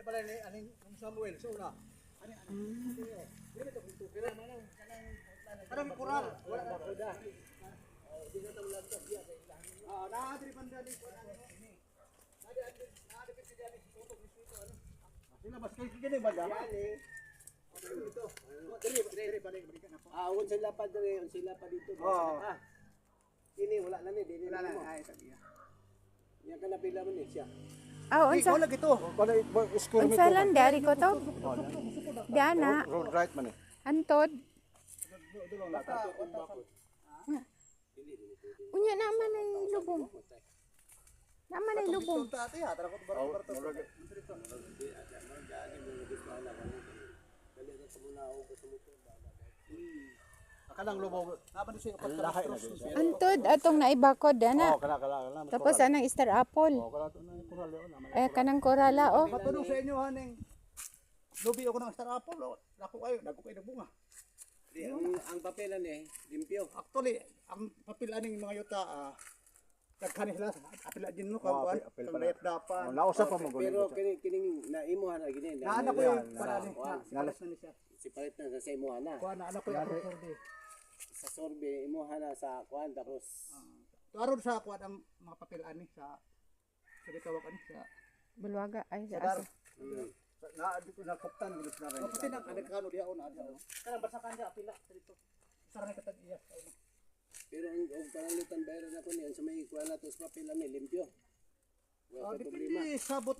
pala ni aning Samuel so na. Parang kural. Wala na kuda. Di na tawag lang siya. Na diri banda ni ko ano. Na dipiti diyan si Toto Cristo ano. Sila mas kay kini ba da? Ito. Diri balik na po. Un sila pa diri, un sila pa dito. Ini wala na ni, dili na. Ay tagiya. Yan ka na pila man ni siya. Ikaw lang ito. Unsa lang dari ko to? Diana, Road right man eh. antod. Unya naman ay lubong. Naman ay lubong. Tati ha, tara ko barko. Kanang lubog. Naman siya Lahay na din siya. Antod atong naibakod ana. Kala. Tapos anang star apple. Kala to na kural yun. Kanang korala oh. Matulog sa inyo haning. Lubi ako ng star apple. Lako kayo, dagko kayo bunga. Ang papelan eh, limpyo. Actually, ang papel aning mga yuta daghan sila apil din no kawan kang layat dapan. Nausa pa mo Pero kining naimuhan na gini. Naanak ko yung parani. Nalas na ni siya. Sipalit na sa imuhan na. Kuan anak ko yung sorbe. Sa sorbe imuhan na sa kuan tapos Tuaron sa kuan ang mga papel ani sa bitawak ani sa Bulwaga ay sa dar. asa. Na dito na kaptan bilis na rin. Pati nang kano diha una diha. Kana basa kanya apila dito. Sarang katag iya. pero ang panalitan bayaran ako niyan sa may kuan na tos papelan ni limpyo. Wala pa problema. Depende sabot